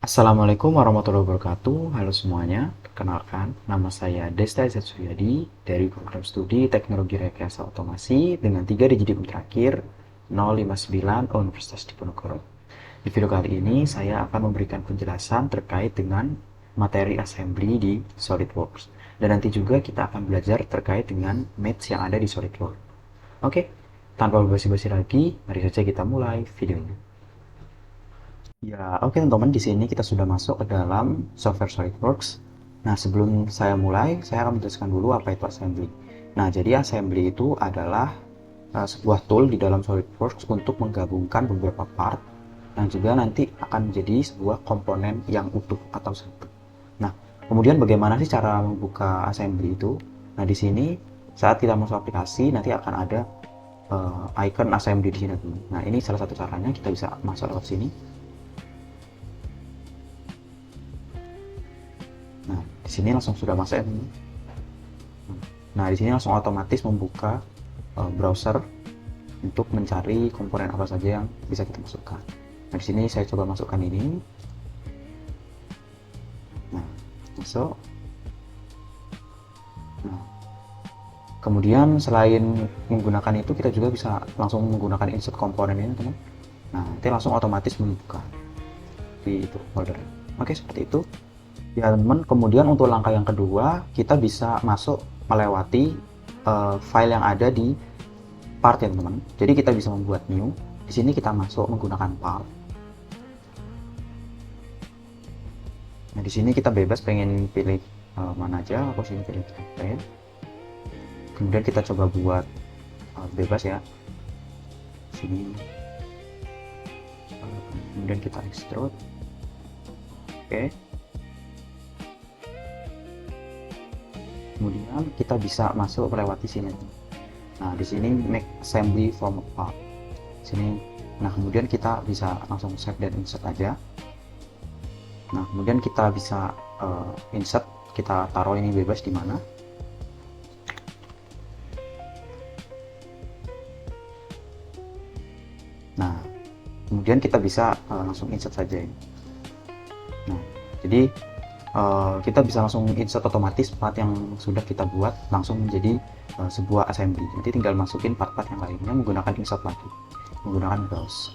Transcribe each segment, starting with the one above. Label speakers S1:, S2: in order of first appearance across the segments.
S1: Assalamualaikum warahmatullahi wabarakatuh. Halo semuanya, perkenalkan nama saya Desta Z. Suryadi dari program studi Teknologi Rekayasa Otomasi dengan 3 digit NIM terakhir 059 Universitas Diponegoro. Di video kali ini saya akan memberikan penjelasan terkait dengan materi assembly di SolidWorks. Dan nanti juga kita akan belajar terkait dengan maths yang ada di SolidWorks. Oke, tanpa basa-basi lagi, mari saja kita mulai videonya. Ya, oke teman-teman, di sini kita sudah masuk ke dalam software SolidWorks. Nah, sebelum saya mulai, saya akan menjelaskan dulu apa itu assembly. Nah, jadi assembly itu adalah sebuah tool di dalam SolidWorks untuk menggabungkan beberapa part yang juga nanti akan menjadi sebuah komponen yang utuh atau satu. Nah, kemudian bagaimana sih cara membuka assembly itu? Nah, di sini saat kita masuk aplikasi nanti akan ada icon assembly di sini. Nah, ini salah satu caranya kita bisa masuk lewat sini. Nah, di sini langsung sudah masuk ya. Nah, di sini langsung otomatis membuka browser untuk mencari komponen apa saja yang bisa kita masukkan. Nah, di sini saya coba masukkan ini. Nah, masuk. Nah, kemudian selain menggunakan itu, kita juga bisa langsung menggunakan insert komponen ini, teman. Nah, nanti langsung otomatis membuka di itu folder. Oke, seperti itu. Ya teman, kemudian untuk langkah yang kedua, kita bisa masuk melewati file yang ada di part ya teman. Jadi kita bisa membuat new. Di sini kita masuk menggunakan part. Nah, di sini kita bebas pengen pilih mana aja. Aku sini pilih template. Kemudian kita coba buat bebas ya. Sini. Kemudian kita extrude. Oke. Kemudian kita bisa masuk melewati sini. Nah, di sini make assembly from a part. Sini. Nah, kemudian kita bisa langsung save dan insert aja. Nah, kemudian kita bisa insert, kita taruh ini bebas di mana. Nah, kemudian kita bisa langsung insert saja ini. Nah, jadi kita bisa langsung insert otomatis part yang sudah kita buat langsung menjadi sebuah assembly. Jadi tinggal masukin part-part yang lainnya menggunakan insert lagi, menggunakan browse.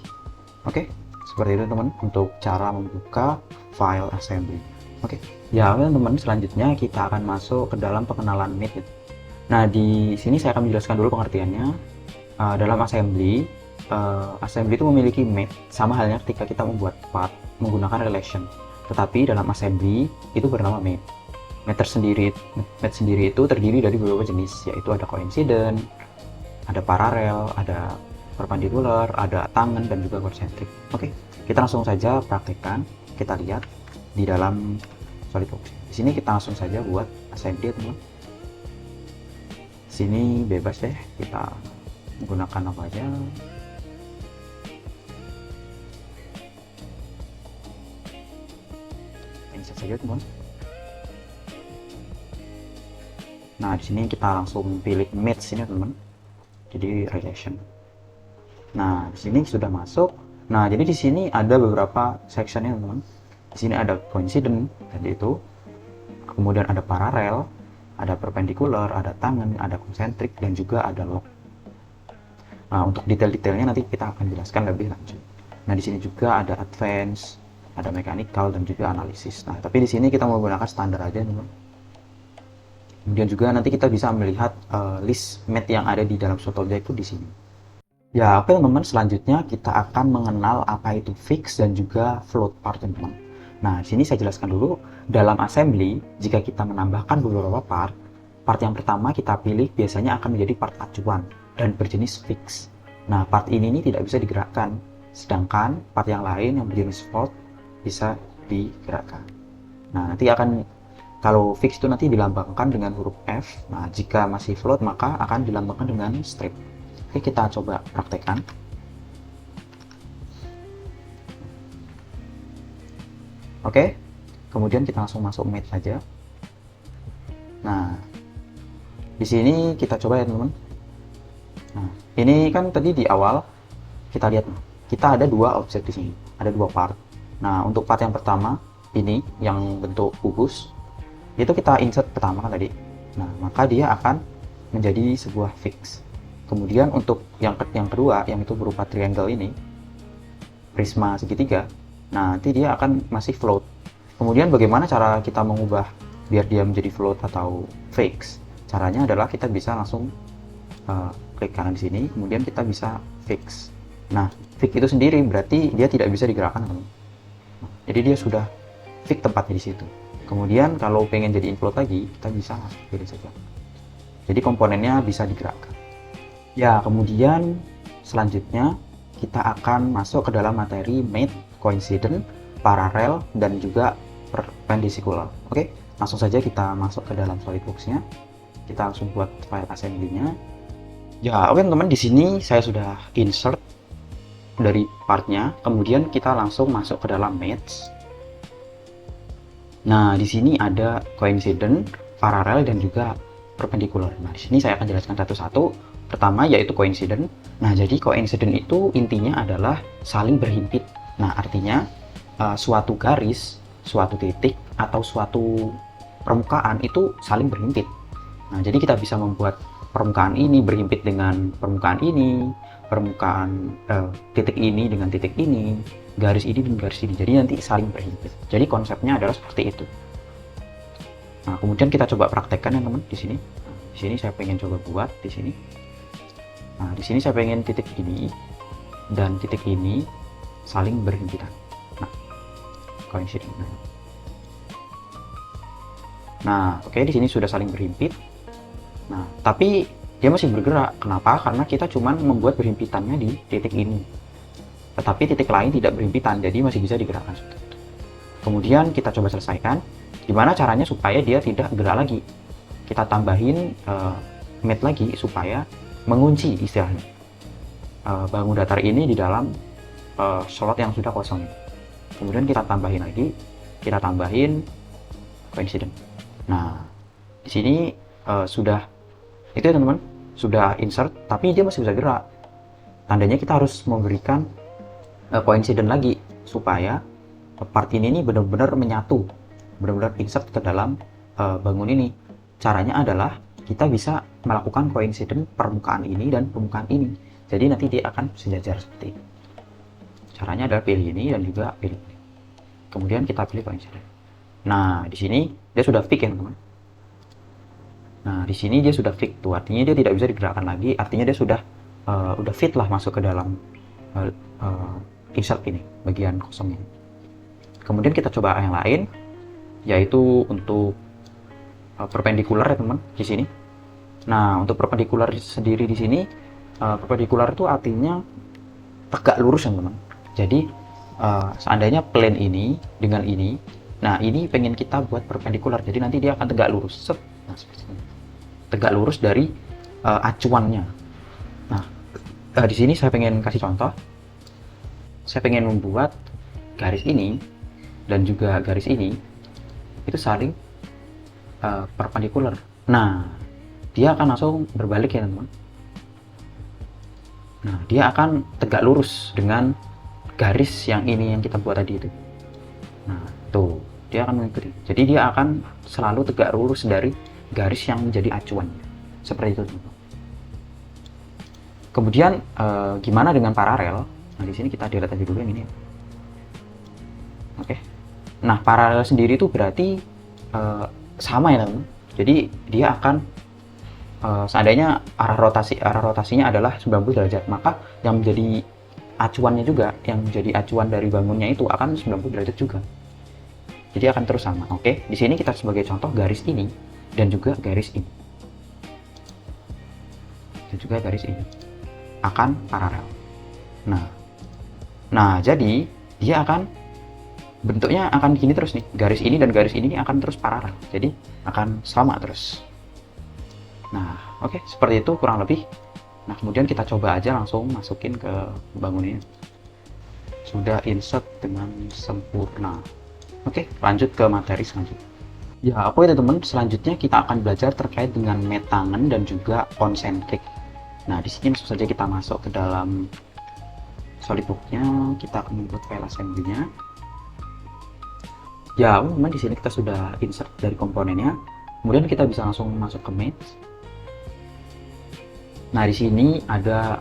S1: Oke, seperti itu teman untuk cara membuka file assembly. Oke, ya teman-teman, selanjutnya kita akan masuk ke dalam pengenalan math. Nah, di sini saya akan menjelaskan dulu pengertiannya. Dalam assembly, assembly itu memiliki math sama halnya ketika kita membuat part menggunakan relation. Tetapi dalam assembly itu bernama math. Math sendiri itu terdiri dari beberapa jenis, yaitu ada coincident, ada paralel, ada perpendicular, ada tangen, dan juga concentric. Oke, kita langsung saja praktekkan. Kita lihat di dalam SolidWorks. Di sini kita langsung saja buat assembly, teman. Sini bebas deh, kita menggunakan apa aja. Insert saja, teman. Nah, di sini kita langsung pilih match ini, teman. Jadi relation. Nah, di sini sudah masuk. Nah, jadi di sini ada beberapa sectionnya, teman. Di sini ada coincident, tadi itu. Kemudian ada paralel, ada perpendicular, ada tangen, ada concentric, dan juga ada log. Nah, untuk detail-detailnya nanti kita akan jelaskan lebih lanjut. Nah, di sini juga ada advance, ada mechanical, dan juga analisis. Nah, tapi di sini kita menggunakan standar aja, teman. Kemudian juga nanti kita bisa melihat list math yang ada di dalam suatu objek itu di sini. Ya, oke teman-teman, selanjutnya kita akan mengenal apa itu fix dan juga float part, teman-teman. Nah, di sini saya jelaskan dulu, dalam assembly, jika kita menambahkan beberapa part yang pertama kita pilih biasanya akan menjadi part acuan dan berjenis fix. Nah, part ini tidak bisa digerakkan, sedangkan part yang lain yang berjenis float bisa digerakkan. Nah, nanti kalau fix itu nanti dilambangkan dengan huruf F. Nah, jika masih float maka akan dilambangkan dengan strip. Oke, kita coba praktekkan. Oke, kemudian kita langsung masuk math saja. Nah, di sini kita coba ya teman-teman. Nah, ini kan tadi di awal kita lihat, kita ada dua objek di sini, ada dua part. Nah, untuk part yang pertama ini yang bentuk kubus itu kita insert pertama kan tadi. Nah, maka dia akan menjadi sebuah fix. Kemudian untuk yang kedua yang itu berupa triangle ini, prisma segitiga, nah nanti dia akan masih float. Kemudian bagaimana cara kita mengubah biar dia menjadi float atau fix? Caranya adalah kita bisa langsung klik kanan di sini, kemudian kita bisa fix. Nah, fix itu sendiri berarti dia tidak bisa digerakkan, teman. Jadi dia sudah fix tempatnya di situ. Kemudian kalau pengen jadi float lagi, kita bisa langsung pilih saja. Jadi komponennya bisa digerakkan. Ya, kemudian selanjutnya kita akan masuk ke dalam materi mate, coincident, parallel, dan juga perpendicular. Oke, langsung saja kita masuk ke dalam SolidWorks-nya. Kita langsung buat file assembly-nya. Ya, oke teman-teman, di sini saya sudah insert dari partnya. Kemudian kita langsung masuk ke dalam mates. Nah, di sini ada coincident, parallel, dan juga perpendicular. Nah, di sini saya akan jelaskan satu-satu. Pertama yaitu coincident. Nah, jadi coincident itu intinya adalah saling berhimpit. Nah, artinya suatu garis, suatu titik, atau suatu permukaan itu saling berhimpit. Nah, jadi kita bisa membuat permukaan ini berhimpit dengan permukaan ini, permukaan titik ini dengan titik ini, garis ini dan garis ini. Jadi nanti saling berhimpit. Jadi konsepnya adalah seperti itu. Nah, kemudian kita coba praktekkan ya teman di sini. Nah, di sini saya pengen coba buat di sini. Nah, di sini saya pengen titik ini dan titik ini saling berhimpitan. Nah, coincident. Nah, oke, di sini sudah saling berhimpit. Nah, tapi dia masih bergerak. Kenapa? Karena kita cuma membuat berhimpitannya di titik ini. Tetapi titik lain tidak berhimpitan, jadi masih bisa digerakkan seperti itu. Kemudian kita coba selesaikan. Gimana caranya supaya dia tidak gerak lagi? Kita tambahin mate lagi supaya mengunci istilahnya bangun datar ini di dalam slot yang sudah kosong. Kemudian kita tambahin lagi, kita tambahin coincident. Nah, di sini sudah itu ya teman-teman, sudah insert, tapi dia masih bisa gerak. Tandanya kita harus memberikan coincident lagi supaya part ini benar-benar menyatu, benar-benar insert ke dalam bangun ini. Caranya adalah kita bisa melakukan coincident permukaan ini dan permukaan ini. Jadi nanti dia akan sejajar seperti ini. Caranya adalah pilih ini dan juga pilih ini. Kemudian kita pilih coincident. Nah, di sini dia sudah fix ya teman-teman. Nah, di sini dia sudah fix tuh, artinya dia tidak bisa digerakkan lagi. Artinya dia sudah fit lah masuk ke dalam insert ini, bagian kosong ini. Kemudian kita coba yang lain, yaitu untuk perpendikular ya teman di sini. Nah, untuk perpendikular sendiri di sini, perpendikular itu artinya tegak lurus ya teman. Jadi seandainya plane ini dengan ini, nah ini pengen kita buat perpendikular, jadi nanti dia akan tegak lurus. Nah, seperti ini. Tegak lurus dari acuannya. Nah, di sini saya pengen kasih contoh. Saya pengen membuat garis ini dan juga garis ini itu saling perpendikular. Nah, dia akan langsung berbalik ya teman. Nah, dia akan tegak lurus dengan garis yang ini yang kita buat tadi itu. Nah, tuh, dia akan mengikuti. Jadi dia akan selalu tegak lurus dari garis yang menjadi acuannya. Seperti itu teman. Kemudian gimana dengan paralel? Nah, di sini kita delete aja dulu yang ini. Oke. Nah, paralel sendiri itu berarti sama ya teman. Jadi dia akan seandainya arah rotasinya adalah 90 derajat, maka yang menjadi acuannya juga, yang menjadi acuan dari bangunnya itu akan 90 derajat juga. Jadi akan terus sama. Oke, di sini kita sebagai contoh garis ini dan juga garis ini. Dan juga garis ini akan paralel. Nah, jadi dia akan bentuknya akan gini terus nih. Garis ini dan garis ini akan terus paralel. Jadi akan sama terus. Nah, oke, seperti itu kurang lebih. Nah, kemudian kita coba aja langsung masukin ke bangunannya. Sudah insert dengan sempurna. Oke, lanjut ke materi selanjutnya. Ya, oke teman-teman, selanjutnya kita akan belajar terkait dengan mate tangan dan juga concentric. Nah, di sini langsung saja kita masuk ke dalam SolidWorks-nya. Kita akan membuat file assembly-nya. Ya, teman-teman, di sini kita sudah insert dari komponennya. Kemudian kita bisa langsung masuk ke match. Nah, di sini ada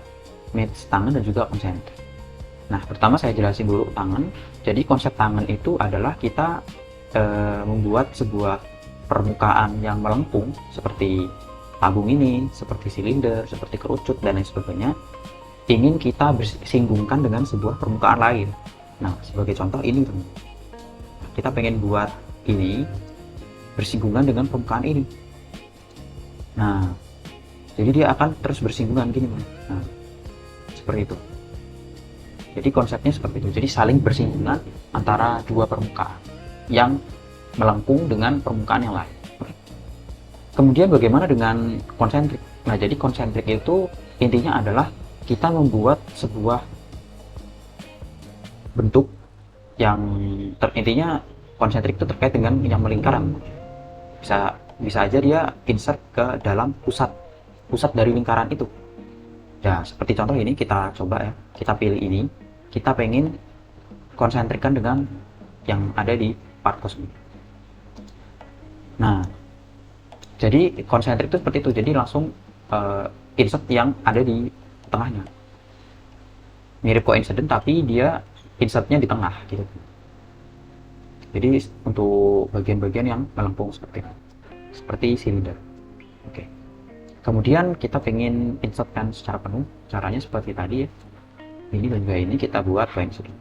S1: match tangan dan juga konsentrik. Nah, pertama saya jelasin dulu tangan. Jadi konsep tangan itu adalah kita membuat sebuah permukaan yang melengkung seperti tabung ini, seperti silinder, seperti kerucut dan lain sebagainya, ingin kita bersinggungkan dengan sebuah permukaan lain. Nah, sebagai contoh ini, teman. Kita pengen buat ini bersinggungan dengan permukaan ini. Nah, jadi dia akan terus bersinggungan gini, teman. Nah, seperti itu. Jadi konsepnya seperti itu. Jadi saling bersinggungan antara dua permukaan yang melengkung dengan permukaan yang lain. Kemudian bagaimana dengan konsentrik? Nah, jadi konsentrik itu intinya adalah kita membuat sebuah bentuk yang intinya konsentrik itu terkait dengan yang melingkaran. Bisa aja dia insert ke dalam pusat dari lingkaran itu. Ya, seperti contoh ini kita coba ya. Kita pilih ini. Kita pengen konsentrikkan dengan yang ada di part kosmik. Nah, jadi konsentrik itu seperti itu. Jadi langsung insert yang ada di tengahnya. Mirip coincident tapi dia insertnya di tengah gitu. Jadi untuk bagian-bagian yang melengkung seperti silinder. Oke. Kemudian kita pengen insertkan secara penuh. Caranya seperti tadi ya. Ini dan juga ini kita buat coincident.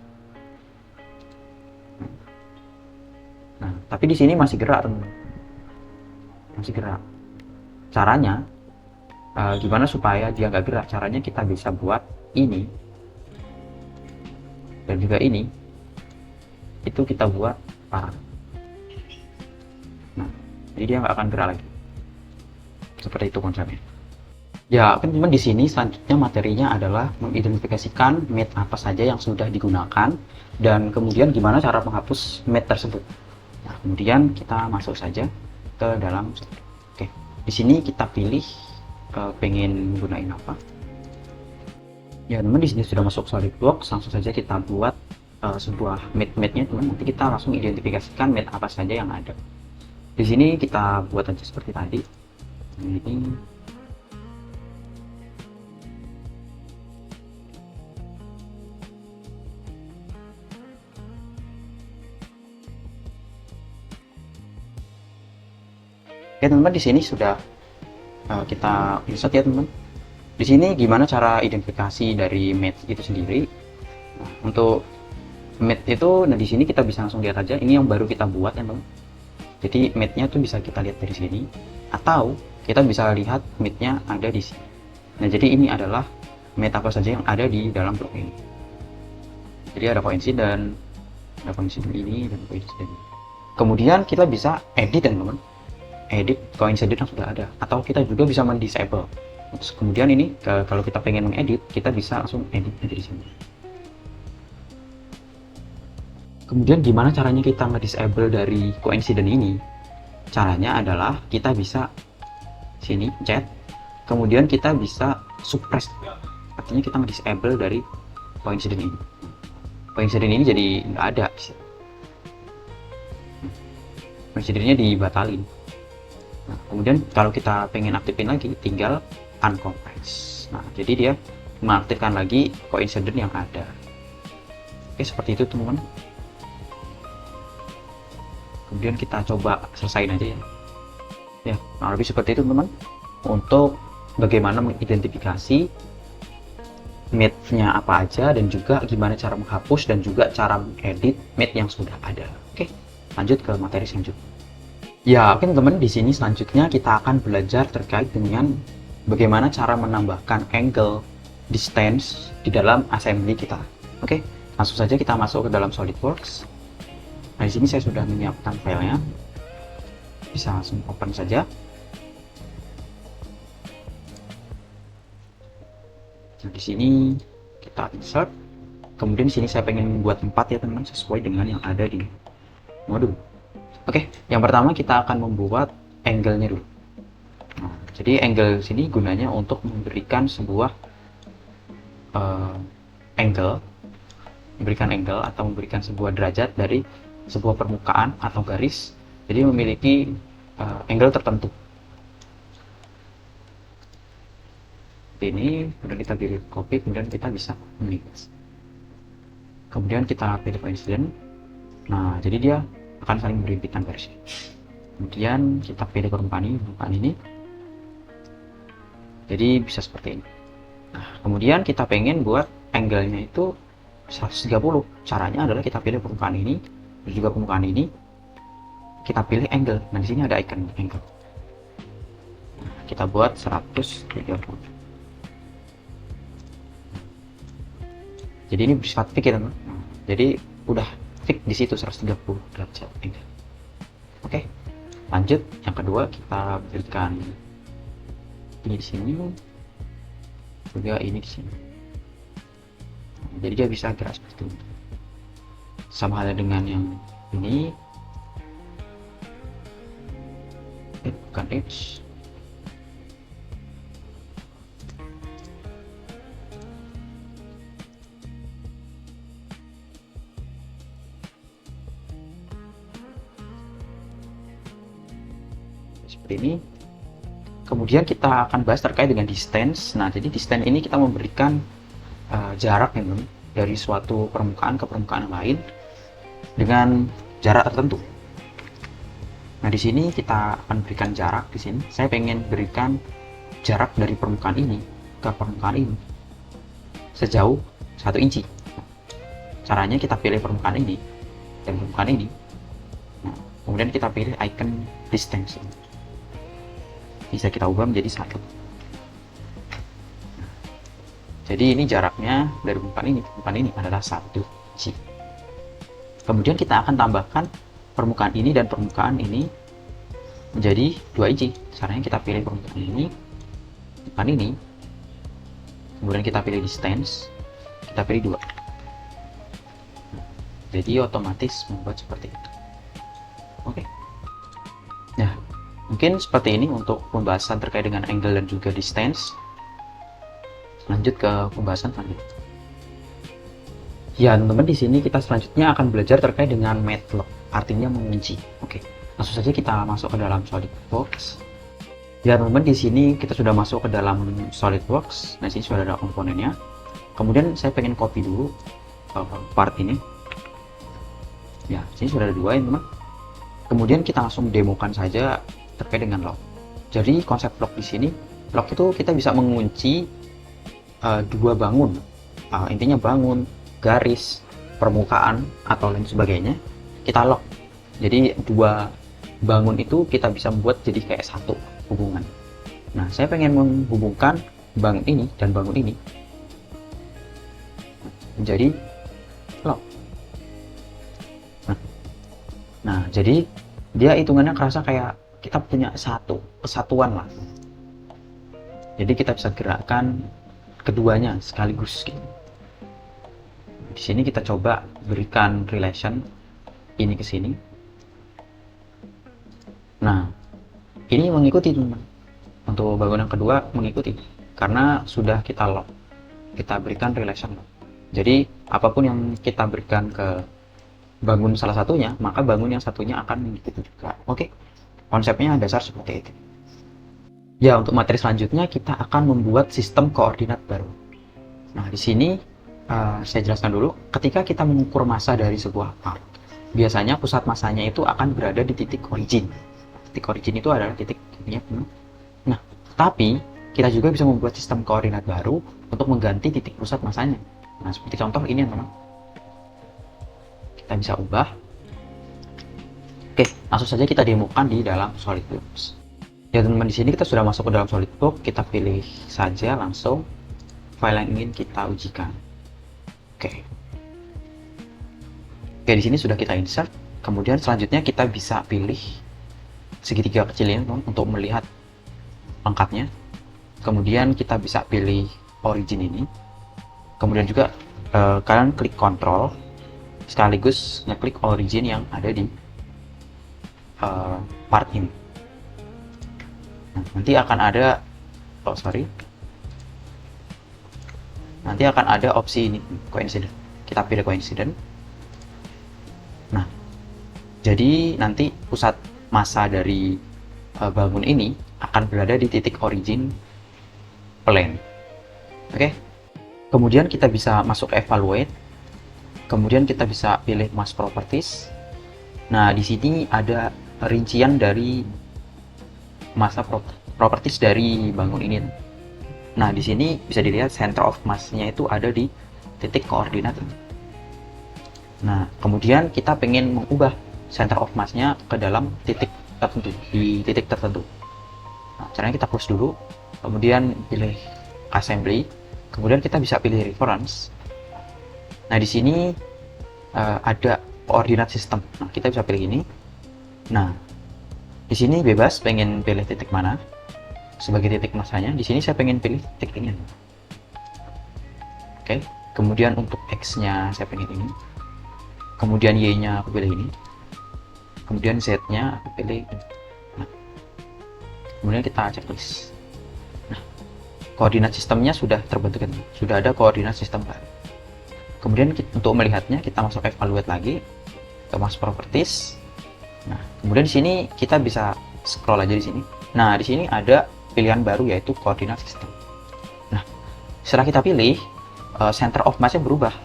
S1: Nah, tapi di sini masih gerak, teman. Masih gerak. Caranya gimana supaya dia nggak gerak? Caranya kita bisa buat ini dan juga ini itu kita buat parang. Nah, jadi dia nggak akan gerak lagi. Seperti itu konsepnya. Ya, teman-teman, di sini selanjutnya materinya adalah mengidentifikasikan mat apa saja yang sudah digunakan dan kemudian gimana cara menghapus mat tersebut. Nah, kemudian kita masuk saja ke dalam. Oke, di sini kita pilih pengen gunain apa. Ya, teman, di sini sudah masuk SolidWorks, langsung saja kita buat sebuah mat-matnya, teman. Nanti kita langsung identifikasikan mat apa saja yang ada. Di sini kita buat aja seperti tadi. Ini oke, teman-teman, di sini sudah kita insert ya, teman-teman. Di sini gimana cara identifikasi dari mat itu sendiri. Nah, untuk mat itu, nah di sini kita bisa langsung lihat aja ini yang baru kita buat ya, teman. Jadi matnya tuh bisa kita lihat dari sini atau kita bisa lihat matnya ada di sini. Nah, jadi ini adalah mat apa saja yang ada di dalam blok ini. Jadi ada coincident ini dan coincident ini. Kemudian kita bisa edit, teman-teman. Edit coincident yang sudah ada, atau kita juga bisa mendisable. Terus kemudian ini kalau kita pengen mengedit, kita bisa langsung edit dari sini. Kemudian gimana caranya kita nge-disable dari coincident ini? Caranya adalah kita bisa sini chat, kemudian kita bisa suppress. Artinya kita nge-disable dari coincident ini. Coincident ini jadi nggak ada. Coincidentnya dibatalin. Nah, kemudian kalau kita pengen aktifin lagi, tinggal uncompress. Nah, jadi dia mengaktifkan lagi coincident yang ada. Oke, seperti itu, teman-teman. Kemudian kita coba selesain aja ya. Ya, nah lebih seperti itu, teman-teman. Untuk bagaimana mengidentifikasi mat-nya apa aja dan juga gimana cara menghapus dan juga cara mengedit mat yang sudah ada. Oke, lanjut ke materi selanjutnya. Ya, oke, teman-teman, di sini selanjutnya kita akan belajar terkait dengan bagaimana cara menambahkan angle distance di dalam assembly kita. Oke, langsung saja kita masuk ke dalam SolidWorks. Nah, di sini saya sudah menyiapkan filenya. Bisa langsung open saja. Nah, di sini kita insert. Kemudian di sini saya pengen buat 4 ya, teman-teman, sesuai dengan yang ada di modul. Oke, yang pertama kita akan membuat angle-nya dulu. Nah, jadi angle sini gunanya untuk memberikan sebuah angle atau memberikan sebuah derajat dari sebuah permukaan atau garis, jadi memiliki angle tertentu. Seperti ini, kemudian kita pilih copy, kemudian kita bisa mix. Kemudian kita pilih coincident. Nah, jadi dia akan saling berhimpitan garisnya. Kemudian kita pilih permukaan ini. Jadi bisa seperti ini. Nah, kemudian kita pengen buat angle-nya itu 130. Caranya adalah kita pilih permukaan ini, dan juga permukaan ini. Kita pilih angle. Nah, di sini ada icon angle. Nah, kita buat 130. Jadi ini bersifat fix ya, teman. Jadi udah fix di situ 130 derajat angle. Oke. Lanjut, yang kedua kita berikan ini di sini, juga ini di sini. Jadi dia bisa gerak seperti ini. Sama halnya dengan yang ini. Bukan edge. Seperti ini. Kemudian kita akan bahas terkait dengan distance. Nah, jadi distance ini kita memberikan jarak dari suatu permukaan ke permukaan yang lain dengan jarak tertentu. Nah, di sini kita akan berikan jarak di sini. Saya pengen berikan jarak dari permukaan ini ke permukaan ini sejauh 1 inci. Caranya kita pilih permukaan ini dan permukaan ini. Nah, kemudian kita pilih icon distance. Bisa kita ubah menjadi 1. Jadi ini jaraknya dari permukaan ini adalah 1 inci. Kemudian kita akan tambahkan permukaan ini dan permukaan ini menjadi 2 inci. Caranya kita pilih permukaan ini, kemudian kita pilih distance, kita pilih 2. Jadi otomatis membuat seperti itu. Oke. Nah, mungkin seperti ini untuk pembahasan terkait dengan angle dan juga distance. Lanjut ke pembahasan selanjutnya. Ya, teman-teman, di sini kita selanjutnya akan belajar terkait dengan matlock, artinya mengunci. Oke, langsung saja kita masuk ke dalam SolidWorks. Ya, teman-teman, di sini kita sudah masuk ke dalam SolidWorks. Nah, sini sudah ada komponennya. Kemudian saya pengen copy dulu part ini. Ya, sini sudah ada 2 ya, teman. Kemudian kita langsung demokan saja terkait dengan lock. Jadi konsep lock di sini, lock itu kita bisa mengunci 2 bangun, intinya bangun, garis, permukaan atau lain sebagainya, kita lock. Jadi 2 bangun itu kita bisa membuat jadi kayak 1 hubungan. Nah, saya pengen menghubungkan bangun ini dan bangun ini menjadi lock. Nah, jadi dia hitungannya kerasa kayak kita punya satu kesatuan lah. Jadi kita bisa gerakkan keduanya sekaligus gitu. Di sini kita coba berikan relation ini ke sini. Nah, ini mengikuti, teman. Untuk bangunan kedua mengikuti karena sudah kita lock. Kita berikan relation lock. Jadi apapun yang kita berikan ke bangun salah satunya, maka bangun yang satunya akan mengikuti juga. Oke. Konsepnya dasar seperti itu. Ya, untuk materi selanjutnya kita akan membuat sistem koordinat baru. Nah, di sini saya jelaskan dulu. Ketika kita mengukur massa dari sebuah part, biasanya pusat massanya itu akan berada di titik origin. Titik origin itu adalah titik ini. Nah, tapi kita juga bisa membuat sistem koordinat baru untuk mengganti titik pusat massanya. Nah, seperti contoh ini, teman. Kita bisa ubah. Oke, langsung saja kita demokan di dalam SolidWorks. Ya, teman-teman, di sini kita sudah masuk ke dalam SolidWorks. Kita pilih saja langsung file yang ingin kita ujikan. Oke. Oke, di sini sudah kita insert. Kemudian selanjutnya kita bisa pilih segitiga kecil ini, teman, untuk melihat lengkapnya. Kemudian kita bisa pilih origin ini. Kemudian juga kalian klik Ctrl sekaligus ngeklik origin yang ada di part ini. Nah, nanti akan ada nanti akan ada opsi ini, coincident. Kita pilih coincident. Nah, Jadi nanti pusat massa dari bangun ini akan berada di titik origin plane. Oke. Kemudian kita bisa masuk ke evaluate. Kemudian kita bisa pilih mass properties. Nah, di sini ada rincian dari massa properties dari bangun ini. Nah, di sini bisa dilihat center of mass-nya itu ada di titik koordinat ini. Nah, kemudian kita pengen mengubah center of mass-nya ke dalam titik tertentu, di titik tertentu. Nah, caranya kita close dulu, kemudian pilih assembly, kemudian kita bisa pilih reference. Nah, di sini ada koordinat sistem. Nah, kita bisa pilih ini. Nah, di sini bebas pengen pilih titik mana sebagai titik massanya. Di sini saya pengen pilih titik ini. Oke, kemudian untuk X-nya saya pengen ini. Kemudian Y-nya aku pilih ini. Kemudian Z-nya aku pilih ini. Nah, kemudian kita checklist. Nah, koordinat sistemnya sudah terbentuk, sudah ada koordinat sistem baru. Kemudian untuk melihatnya kita masuk evaluate lagi ke mass properties. Nah, kemudian di sini kita bisa scroll aja di sini. Nah, di sini ada pilihan baru yaitu koordinat sistem. Nah, setelah kita pilih, center of mass-nya berubah.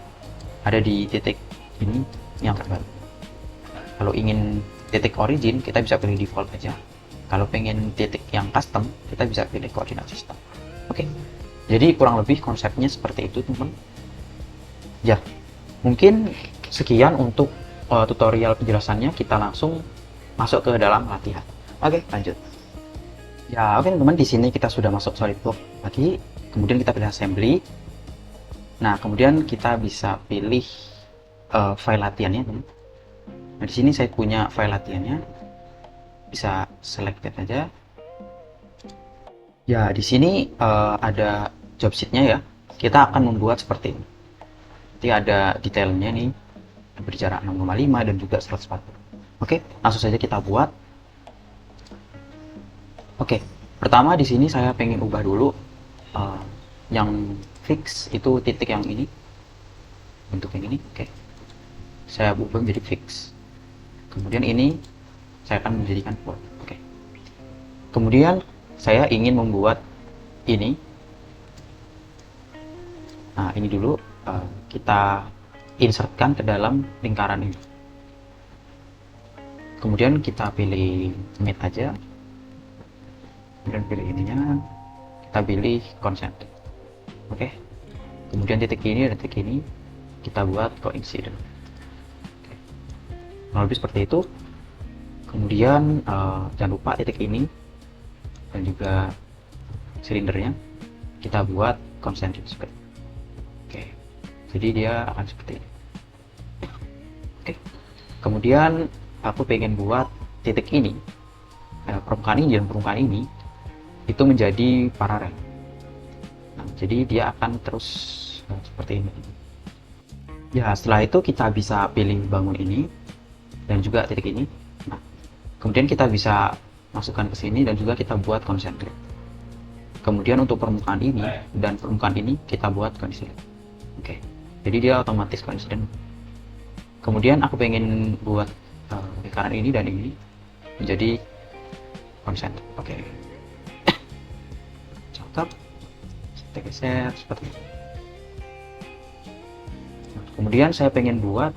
S1: Ada di titik ini yang terbaru. Kalau ingin titik origin, kita bisa pilih default aja. Kalau pengen titik yang custom, kita bisa pilih koordinat sistem. Oke, jadi kurang lebih konsepnya seperti itu, teman-teman. Ya, mungkin sekian untuk tutorial penjelasannya. Kita langsung masuk ke dalam latihan. Oke, lanjut. Ya, oke teman-teman, di sini kita sudah masuk SolidWorks lagi. Kemudian kita pilih assembly. Nah, kemudian kita bisa pilih file latihannya, teman. Nah, di sini saya punya file latihannya. Bisa selected aja. Ya, di sini ada job sheet-nya ya. Kita akan membuat seperti ini. Nanti ada detailnya nih, berjarak 6,5 dan juga 140. Oke, langsung saja kita buat. Oke, pertama di sini saya pengen ubah dulu yang fix itu titik yang ini, bentuk yang ini. Oke, saya ubah menjadi fix. Kemudian ini saya akan menjadikan float. Oke, kemudian saya ingin membuat ini. Nah, ini dulu kita insertkan ke dalam lingkaran ini. Kemudian kita pilih mate aja. Kemudian pilih ininya. Kita pilih concentric. Oke. Kemudian titik ini dan titik ini kita buat coincident. Oke. Nah, lebih seperti itu. Kemudian jangan lupa titik ini dan juga silindernya kita buat concentric juga. Oke. Jadi dia akan seperti ini. Oke. Kemudian aku pengen buat titik ini, permukaan ini dan permukaan ini itu menjadi paralel. Nah, jadi dia akan terus seperti ini. Ya, setelah itu kita bisa pilih bangun ini dan juga titik ini. Nah, kemudian kita bisa masukkan ke sini dan juga kita buat concentric. Kemudian untuk permukaan ini dan permukaan ini kita buat coincident. Oke, jadi dia otomatis coincident. Kemudian aku pengen buat lingkaran ini dan ini menjadi concentric. Oke. Cakep. Kita geser seperti ini. Nah, kemudian saya pengen buat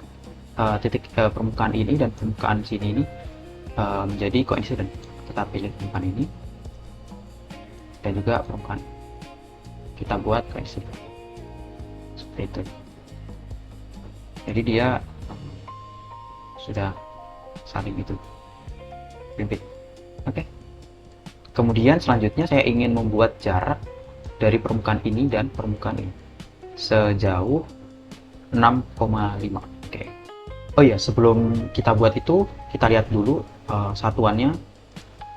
S1: titik permukaan ini dan permukaan sini ini menjadi coincident. Kita pilih permukaan ini dan juga permukaan. Kita buat coincident. Seperti itu. Jadi dia sudah saling itu limpit. Oke. Kemudian selanjutnya saya ingin membuat jarak dari permukaan ini dan permukaan ini sejauh 6,5. Oke. Oh iya, sebelum kita buat itu kita lihat dulu satuannya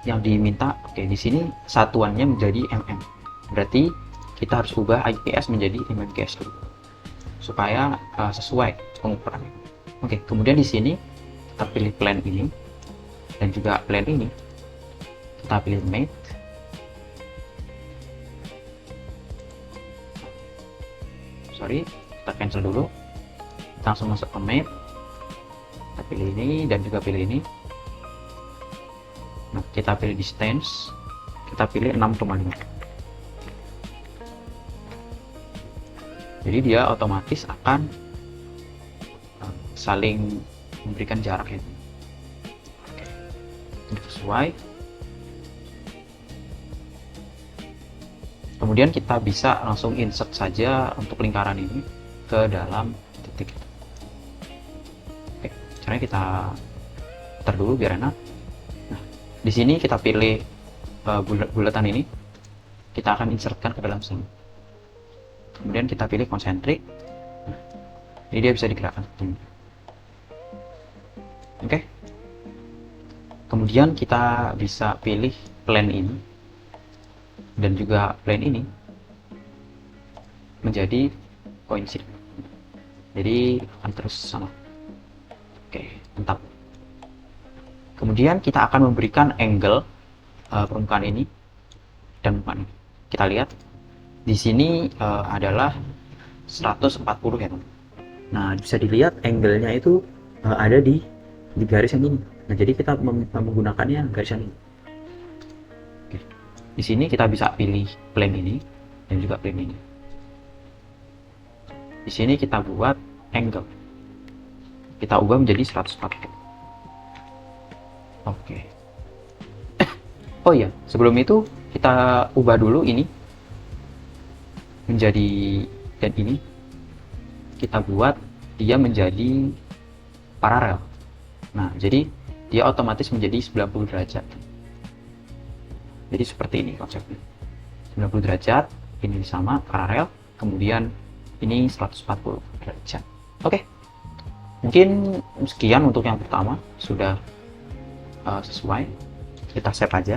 S1: yang diminta. Oke, di sini satuannya menjadi mm. Berarti kita harus ubah IPS menjadi mmks dulu supaya sesuai pengukurannya. Oke, kemudian di sini kita pilih plane ini dan juga plane ini. Kita pilih mate. Sorry, kita cancel dulu. Kita langsung masuk ke mate. Kita pilih ini dan juga pilih ini. Nah, kita pilih distance, kita pilih 6,5. Jadi dia otomatis akan saling memberikan jarak itu. Oke, sesuai. Kemudian kita bisa langsung insert saja untuk lingkaran ini ke dalam titik. Oke, caranya kita putar dulu biar enak. Nah, di sini kita pilih bulatan ini, kita akan insertkan ke dalam sini. Kemudian kita pilih konsentrik. Nah, ini dia bisa digerakkan. Oke. Kemudian kita bisa pilih plane ini dan juga plane ini menjadi coincident. Jadi akan terus sama. Oke, mantap. Kemudian kita akan memberikan angle permukaan ini dan permukaan ini. Kita lihat di sini adalah 140 ya teman. Nah, bisa dilihat angle-nya itu ada di garis yang ini. Nah, jadi kita menggunakannya garis yang ini. Oke. Di sini kita bisa pilih plane ini dan juga plane ini. Di sini kita buat angle. Kita ubah menjadi 140. Oke. Oh iya, sebelum itu kita ubah dulu ini menjadi, dan ini kita buat dia menjadi paralel. Nah, jadi dia otomatis menjadi 90 derajat. Jadi seperti ini konsepnya. 90 derajat, ini sama paralel, kemudian ini 140 derajat. Oke. Mungkin sekian untuk yang pertama, sudah sesuai. Kita save aja.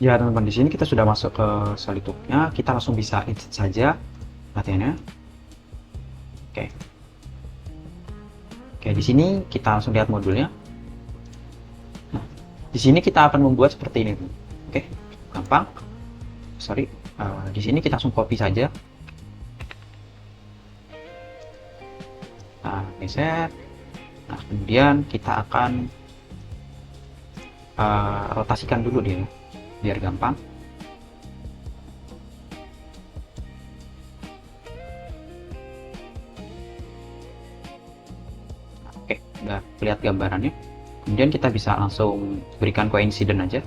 S1: Ya teman-teman, di sini kita sudah masuk ke SolidWorks-nya, kita langsung bisa insert saja latihannya. Oke. Oke, di sini kita langsung lihat modulnya. Nah, di sini kita akan membuat seperti ini. Oke, gampang. Sorry, di sini kita langsung copy saja. Nah, geser. Nah, kemudian kita akan rotasikan dulu dia, biar gampang. Oke, udah lihat gambarannya. Kemudian kita bisa langsung berikan coincident aja.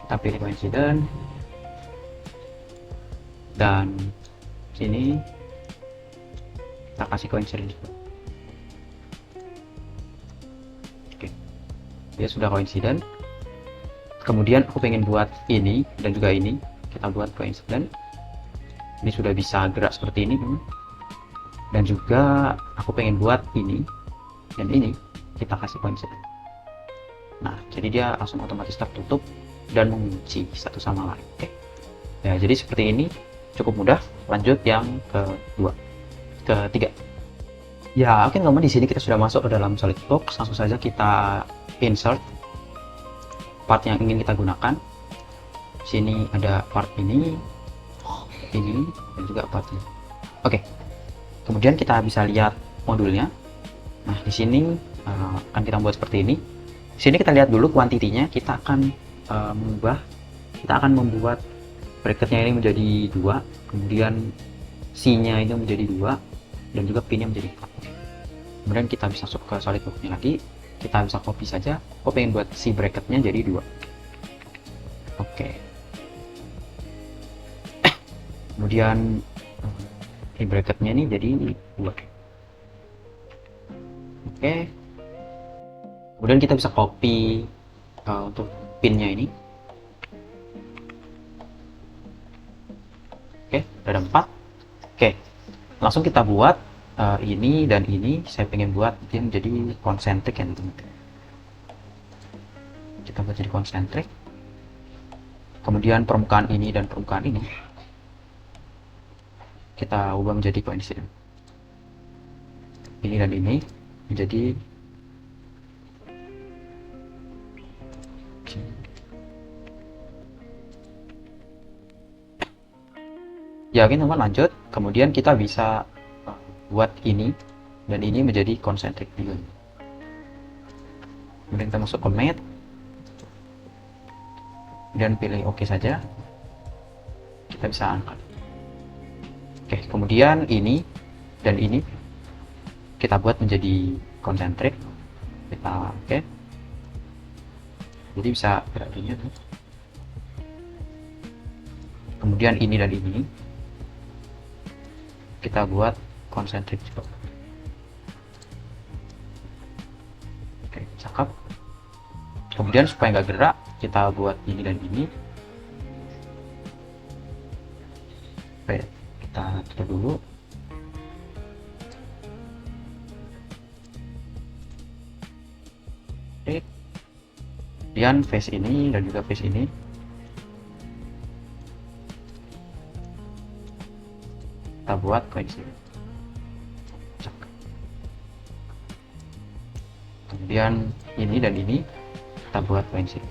S1: Kita pilih coincident. Dan sini kita kasih coincident. Oke, dia sudah coincident. Kemudian aku pengen buat ini dan juga ini, kita buat coincident. Ini sudah bisa gerak seperti ini, dan juga aku pengen buat ini dan ini, kita kasih coincident. Nah, jadi dia langsung otomatis tertutup dan mengunci satu sama lain. Oke, ya jadi seperti ini, cukup mudah. Lanjut yang ketiga. Ya, oke teman-teman, di sini kita sudah masuk ke dalam SolidWorks. Langsung saja kita insert part yang ingin kita gunakan. Di sini ada part ini, dan juga part ini. Oke. Kemudian kita bisa lihat modulnya. Nah, di sini akan kita buat seperti ini. Di sini kita lihat dulu kuantitinya. Kita akan membuat bracketnya ini menjadi 2, kemudian C-nya itu menjadi 2, dan juga pin-nya menjadi 4. Kemudian kita bisa masuk ke SolidWorks-nya lagi. Kita bisa copy saja. Aku pengen buat C bracketnya jadi 2. Oke. Kemudian ini bracketnya ini jadi 2. Oke. Kemudian kita bisa copy untuk pinnya ini. Oke, ada 4. Oke, langsung kita buat ini dan ini. Saya pengen buat dia menjadi konsentrik ya teman-teman. Kita buat jadi konsentrik. Kemudian permukaan ini dan permukaan ini kita ubah menjadi coincident. Ini dan ini menjadi Ya oke teman, lanjut. Kemudian kita bisa buat ini dan ini menjadi concentric juga. Kemudian kita masuk ke matte dan pilih oke saja. Kita bisa angkat. Oke, kemudian ini dan ini kita buat menjadi concentric. Kita oke. Jadi bisa berarti tuh. Kemudian ini dan ini kita buat concentric juga. Oke, cakep. Kemudian supaya nggak gerak, kita buat ini dan ini. Oke, kita tutup dulu. Oke. Kemudian face ini dan juga face ini. Kita buat coincident. Kemudian ini dan ini kita buat coincident.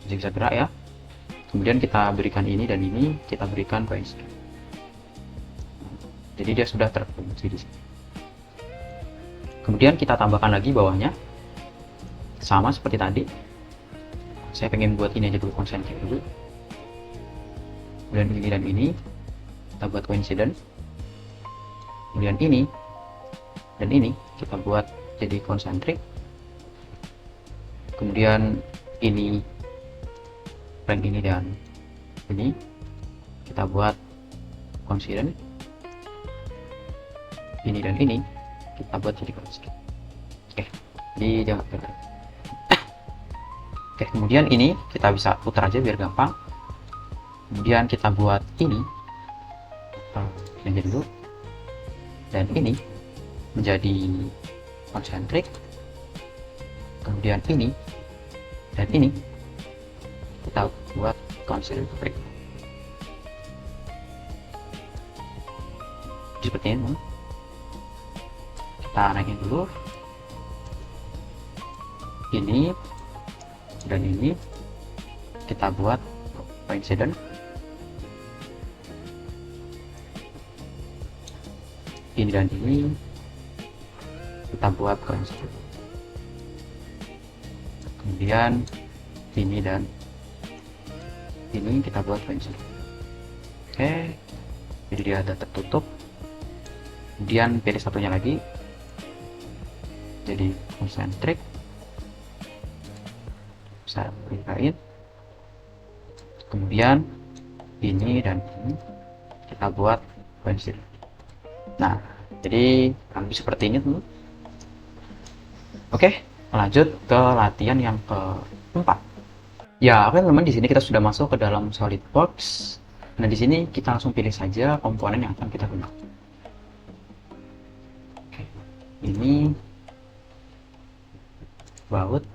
S1: Jadi bisa gerak ya. Kemudian kita berikan ini dan ini kita berikan coincident. Jadi dia sudah terfungsi di sini. Kemudian kita tambahkan lagi bawahnya sama seperti tadi. Saya pengen buat ini aja dulu, concentric dulu. Kemudian ini dan ini kita buat coincident. Kemudian ini dan ini kita buat jadi concentric. Kemudian ini rank ini dan ini kita buat coincident. Ini dan ini kita buat jadi coincident. Oke, jadi jangan gerak. Oke, kemudian ini kita bisa putar aja biar gampang. Kemudian kita buat ini menjadi dulu dan ini menjadi concentric. Kemudian ini dan ini kita buat concentric. Seperti ini. Kita naikin dulu ini dan ini kita buat coincident. Ini dan ini kita buat coincident. Kemudian ini dan ini kita buat coincident. Oke, jadi dia ada tertutup. Kemudian pilih satunya lagi jadi concentric. Bisa berikan. Kemudian ini dan ini kita buat coincident. Nah, jadi kami seperti ini tuh. Oke, lanjut ke latihan yang keempat. Ya, oke teman-teman, di sini kita sudah masuk ke dalam SolidWorks. Nah, di sini kita langsung pilih saja komponen yang akan kita gunakan. Oke, ini baut.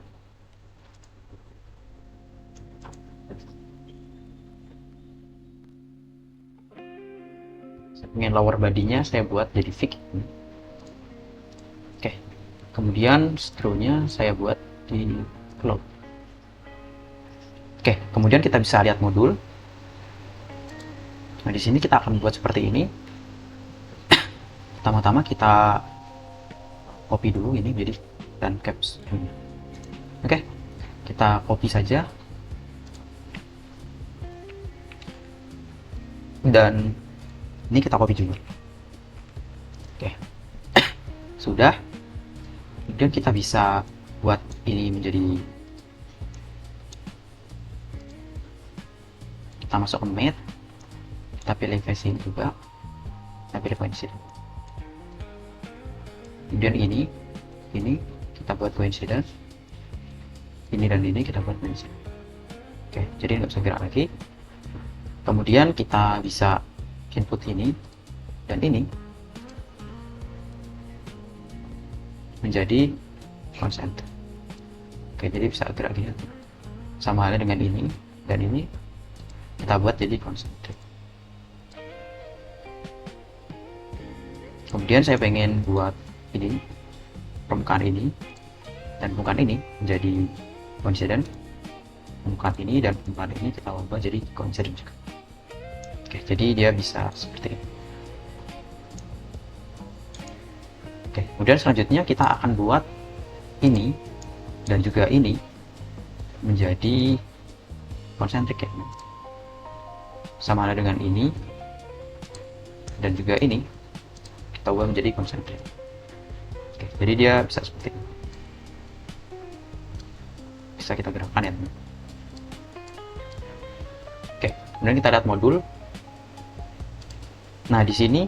S1: Ingin lower bodinya saya buat jadi fix. Oke, kemudian screw-nya saya buat di cloud. Oke, kemudian kita bisa lihat modul. Nah, di sini kita akan buat seperti ini. Pertama-tama kita copy dulu ini jadi dan caps. Oke, kita copy saja. Dan ini kita copy juga. Oke. Sudah. Kemudian kita bisa buat ini menjadi, kita masuk ke matte, kita pilih facing juga, kita pilih coincident. Kemudian ini kita buat coincident. Ini dan ini kita buat coincident. Oke, jadi nggak bisa gerak lagi. Kemudian kita bisa input ini dan ini menjadi concentric. Oke, jadi bisa gerak gitu. Sama halnya dengan ini dan ini kita buat jadi concentric. Kemudian saya pengen buat ini permukaan ini dan permukaan ini menjadi coincident. Permukaan ini dan permukaan ini kita ubah jadi coincident juga. Oke, jadi dia bisa seperti ini. Oke, kemudian selanjutnya kita akan buat ini dan juga ini menjadi konsentrik ya. Sama ada dengan ini dan juga ini kita ubah menjadi konsentrik. Oke, jadi dia bisa seperti ini. Bisa kita gerakkan ya, teman. Oke, kemudian kita lihat modul. Nah, di sini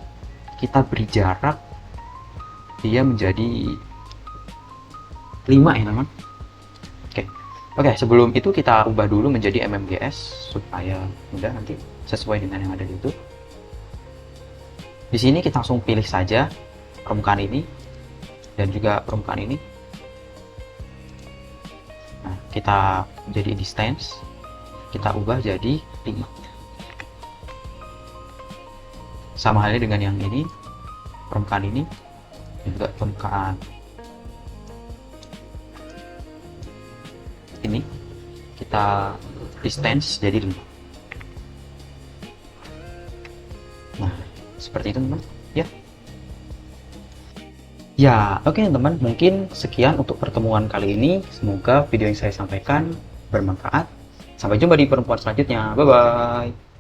S1: kita beri jarak dia menjadi 5 ya, teman. Oke, sebelum itu kita ubah dulu menjadi mmgs supaya mudah nanti sesuai dengan yang ada di itu. Di sini kita langsung pilih saja permukaan ini dan juga permukaan ini. Nah, kita jadi distance, kita ubah jadi 5. Sama halnya dengan yang ini, permukaan ini, dan juga permukaan ini, kita distance jadi 5. Nah, seperti itu teman ya. Ya, oke teman, mungkin sekian untuk pertemuan kali ini. Semoga video yang saya sampaikan bermanfaat. Sampai jumpa di pertemuan selanjutnya. Bye bye.